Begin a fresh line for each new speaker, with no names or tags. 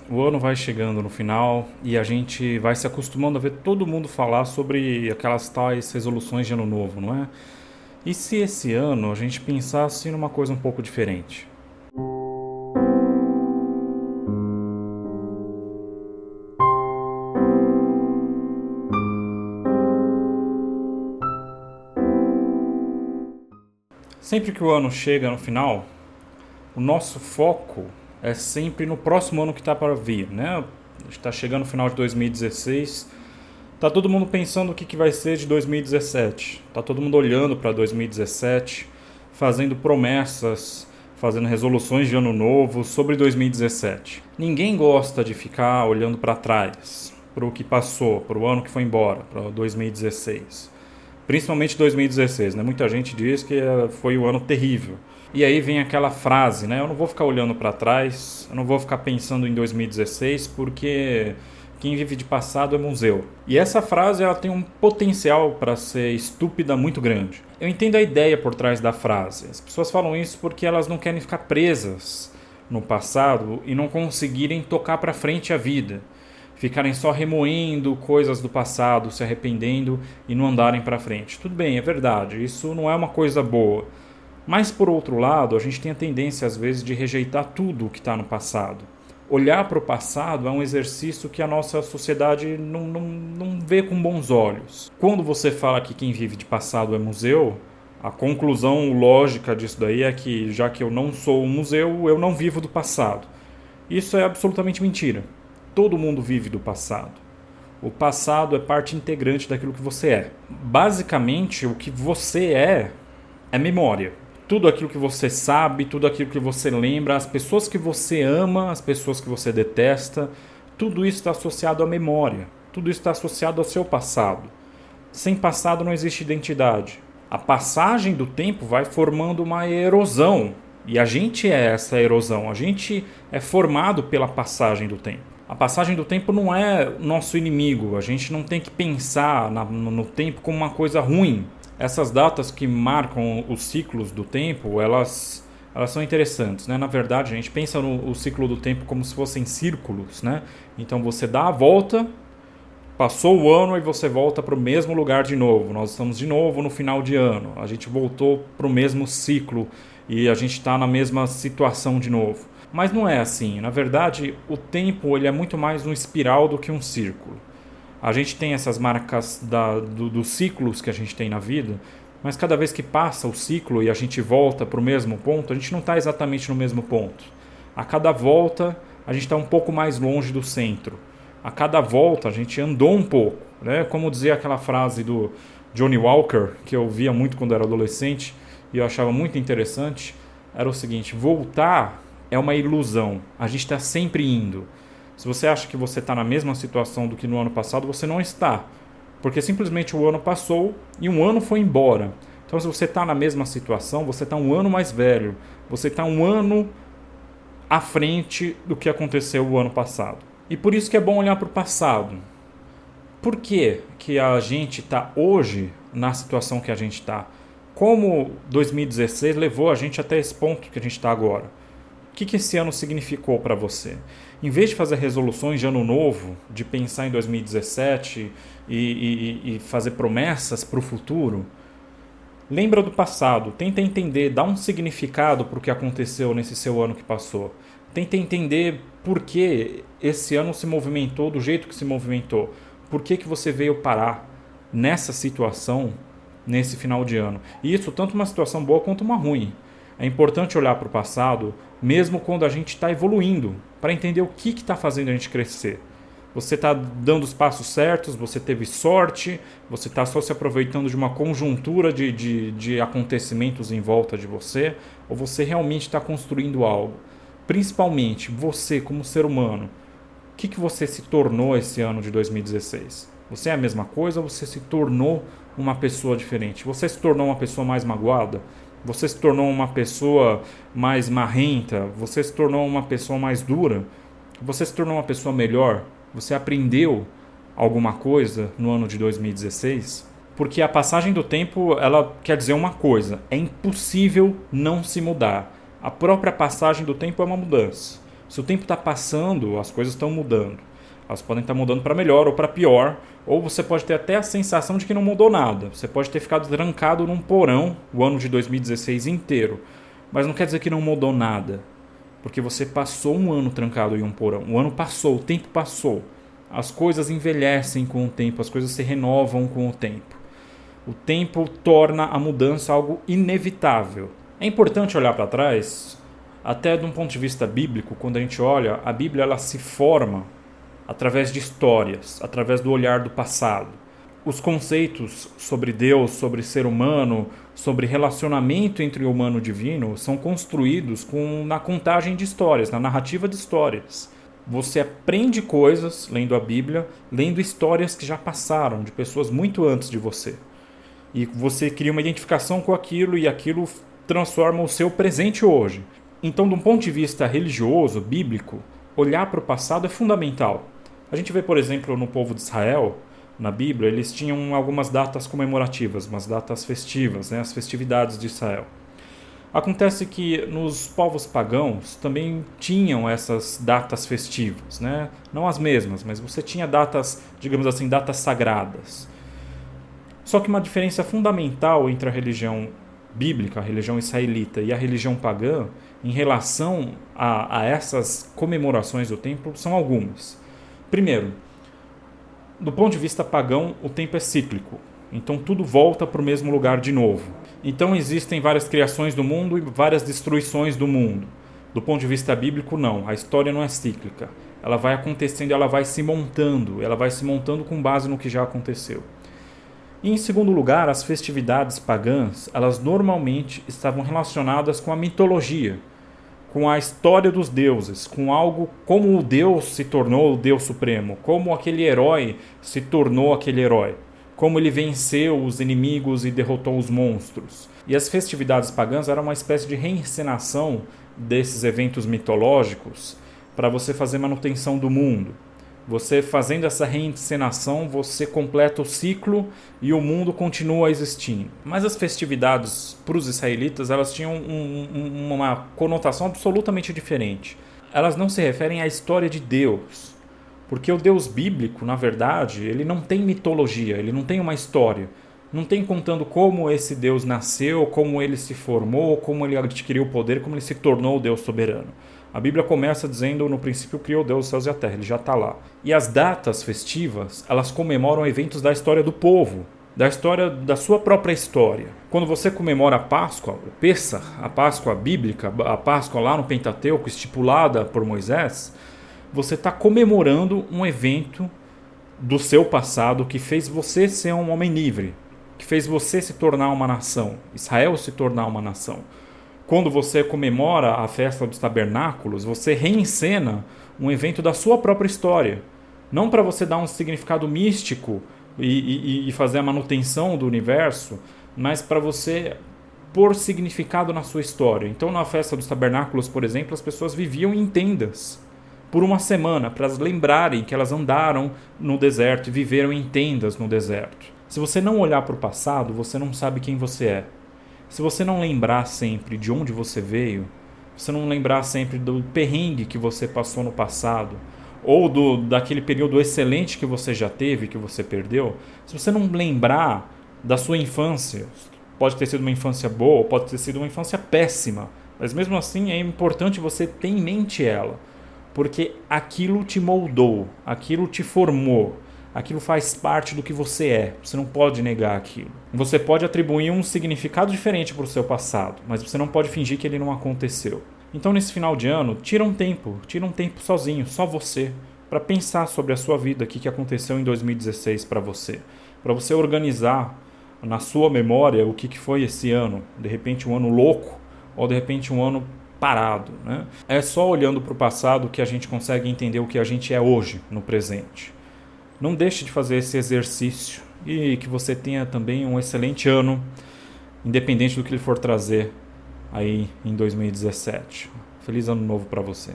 O ano vai chegando no final e a gente vai se acostumando a ver todo mundo falar sobre aquelas tais resoluções de ano novo, não é? E se esse ano a gente pensasse numa coisa um pouco diferente? Sempre que o ano chega no final, o nosso foco é sempre no próximo ano que está para vir, né? Está chegando o final de 2016. Tá todo mundo pensando o que vai ser de 2017. Tá todo mundo olhando para 2017, fazendo promessas, fazendo resoluções de ano novo sobre 2017. Ninguém gosta de ficar olhando para trás, para o que passou, para o ano que foi embora, para 2016. Principalmente 2016, né? Muita gente diz que foi um ano terrível. E aí vem aquela frase, né? Eu não vou ficar olhando para trás, eu não vou ficar pensando em 2016 porque quem vive de passado é museu. E essa frase ela tem um potencial para ser estúpida muito grande. Eu entendo a ideia por trás da frase. As pessoas falam isso porque elas não querem ficar presas no passado e não conseguirem tocar para frente a vida. Ficarem só remoendo coisas do passado, se arrependendo e não andarem para frente. Tudo bem, é verdade, isso não é uma coisa boa. Mas por outro lado, a gente tem a tendência às vezes de rejeitar tudo o que está no passado. Olhar para o passado é um exercício que a nossa sociedade não vê com bons olhos. Quando você fala que quem vive de passado é museu, a conclusão lógica disso daí é que, já que eu não sou um museu, eu não vivo do passado. Isso é absolutamente mentira. Todo mundo vive do passado. O passado é parte integrante daquilo que você é. Basicamente, o que você é memória. Tudo aquilo que você sabe, tudo aquilo que você lembra, as pessoas que você ama, as pessoas que você detesta, tudo isso está associado à memória. Tudo isso está associado ao seu passado. Sem passado não existe identidade. A passagem do tempo vai formando uma erosão. E a gente é essa erosão. A gente é formado pela passagem do tempo. A passagem do tempo não é nosso inimigo. A gente não tem que pensar no tempo como uma coisa ruim. Essas datas que marcam os ciclos do tempo, elas são interessantes, né? Na verdade, a gente pensa no ciclo do tempo como se fossem círculos, né? Então você dá a volta, passou o ano e você volta para o mesmo lugar de novo. Nós estamos de novo no final de ano. A gente voltou para o mesmo ciclo e a gente está na mesma situação de novo. Mas não é assim. Na verdade, o tempo ele é muito mais uma espiral do que um círculo. A gente tem essas marcas dos ciclos que a gente tem na vida, mas cada vez que passa o ciclo e a gente volta para o mesmo ponto, a gente não está exatamente no mesmo ponto. A cada volta, a gente está um pouco mais longe do centro. A cada volta, a gente andou um pouco, né? Como dizia aquela frase do Johnny Walker, que eu via muito quando era adolescente e eu achava muito interessante, era o seguinte: voltar é uma ilusão, a gente está sempre indo. Se você acha que você está na mesma situação do que no ano passado, você não está. Porque simplesmente o ano passou e um ano foi embora. Então, se você está na mesma situação, você está um ano mais velho. Você está um ano à frente do que aconteceu o ano passado. E por isso que é bom olhar para o passado. Por que que a gente está hoje na situação que a gente está? Como 2016 levou a gente até esse ponto que a gente está agora? O que esse ano significou para você? Em vez de fazer resoluções de ano novo, de pensar em 2017 e fazer promessas para o futuro, lembra do passado, tenta entender, dá um significado para o que aconteceu nesse seu ano que passou. Tenta entender por que esse ano se movimentou do jeito que se movimentou. Por que você veio parar nessa situação, nesse final de ano. E isso tanto uma situação boa quanto uma ruim. É importante olhar para o passado, mesmo quando a gente está evoluindo, para entender o que está fazendo a gente crescer. Você está dando os passos certos, você teve sorte, você está só se aproveitando de uma conjuntura de acontecimentos em volta de você, ou você realmente está construindo algo. Principalmente você como ser humano. O que você se tornou esse ano de 2016? Você é a mesma coisa ou você se tornou uma pessoa diferente? Você se tornou uma pessoa mais magoada? Você se tornou uma pessoa mais marrenta? Você se tornou uma pessoa mais dura? Você se tornou uma pessoa melhor? Você aprendeu alguma coisa no ano de 2016? Porque a passagem do tempo, ela quer dizer uma coisa: é impossível não se mudar. A própria passagem do tempo é uma mudança. Se o tempo está passando, as coisas estão mudando. Elas podem estar mudando para melhor ou para pior, ou você pode ter até a sensação de que não mudou nada. Você pode ter ficado trancado num porão o ano de 2016 inteiro, mas não quer dizer que não mudou nada, porque você passou um ano trancado em um porão. O ano passou, o tempo passou. As coisas envelhecem com o tempo, as coisas se renovam com o tempo. O tempo torna a mudança algo inevitável. É importante olhar para trás, até de um ponto de vista bíblico. Quando a gente olha, a Bíblia ela se forma através de histórias, através do olhar do passado. Os conceitos sobre Deus, sobre ser humano, sobre relacionamento entre o humano e o divino são construídos na contagem de histórias, na narrativa de histórias. Você aprende coisas lendo a Bíblia, lendo histórias que já passaram, de pessoas muito antes de você. E você cria uma identificação com aquilo e aquilo transforma o seu presente hoje. Então, de um ponto de vista religioso, bíblico, olhar para o passado é fundamental. A gente vê, por exemplo, no povo de Israel, na Bíblia, eles tinham algumas datas comemorativas, umas datas festivas, né? As festividades de Israel. Acontece que nos povos pagãos também tinham essas datas festivas, né? Não as mesmas, mas você tinha datas, digamos assim, datas sagradas. Só que uma diferença fundamental entre a religião bíblica, a religião israelita e a religião pagã, em relação a essas comemorações do templo, são algumas. Primeiro, do ponto de vista pagão, o tempo é cíclico. Então tudo volta para o mesmo lugar de novo. Então existem várias criações do mundo e várias destruições do mundo. Do ponto de vista bíblico, não. A história não é cíclica. Ela vai acontecendo, ela vai se montando com base no que já aconteceu. E em segundo lugar, as festividades pagãs, elas normalmente estavam relacionadas com a mitologia, com a história dos deuses, com algo como o Deus se tornou o Deus Supremo, como aquele herói se tornou aquele herói, como ele venceu os inimigos e derrotou os monstros. E as festividades pagãs eram uma espécie de reencenação desses eventos mitológicos para você fazer manutenção do mundo. Você fazendo essa reencenação, você completa o ciclo e o mundo continua existindo. Mas as festividades para os israelitas, elas tinham uma conotação absolutamente diferente. Elas não se referem à história de Deus. Porque o Deus bíblico, na verdade, ele não tem mitologia, ele não tem uma história. Não tem contando como esse Deus nasceu, como ele se formou, como ele adquiriu o poder, como ele se tornou o Deus soberano. A Bíblia começa dizendo, no princípio criou Deus os céus e a terra, ele já está lá. E as datas festivas, elas comemoram eventos da história do povo, da história da sua própria história. Quando você comemora a Páscoa, o Pêssar, a Páscoa bíblica, a Páscoa lá no Pentateuco, estipulada por Moisés, você está comemorando um evento do seu passado que fez você ser um homem livre, que fez você se tornar uma nação, Israel se tornar uma nação. Quando você comemora a festa dos tabernáculos, você reencena um evento da sua própria história. Não para você dar um significado místico e fazer a manutenção do universo, mas para você pôr significado na sua história. Então, na festa dos tabernáculos, por exemplo, as pessoas viviam em tendas por uma semana, para elas lembrarem que elas andaram no deserto e viveram em tendas no deserto. Se você não olhar para o passado, você não sabe quem você é. Se você não lembrar sempre de onde você veio, se você não lembrar sempre do perrengue que você passou no passado, ou daquele período excelente que você já teve, que você perdeu, se você não lembrar da sua infância, pode ter sido uma infância boa, ou pode ter sido uma infância péssima, mas mesmo assim é importante você ter em mente ela, porque aquilo te moldou, aquilo te formou, aquilo faz parte do que você é. Você não pode negar aquilo. Você pode atribuir um significado diferente para o seu passado, mas você não pode fingir que ele não aconteceu. Então, nesse final de ano, tira um tempo sozinho, só você, para pensar sobre a sua vida, o que aconteceu em 2016 para você organizar na sua memória o que foi esse ano. De repente um ano louco, ou de repente um ano parado, né? É só olhando para o passado que a gente consegue entender o que a gente é hoje, no presente. Não deixe de fazer esse exercício e que você tenha também um excelente ano, independente do que ele for trazer aí em 2017. Feliz ano novo para você.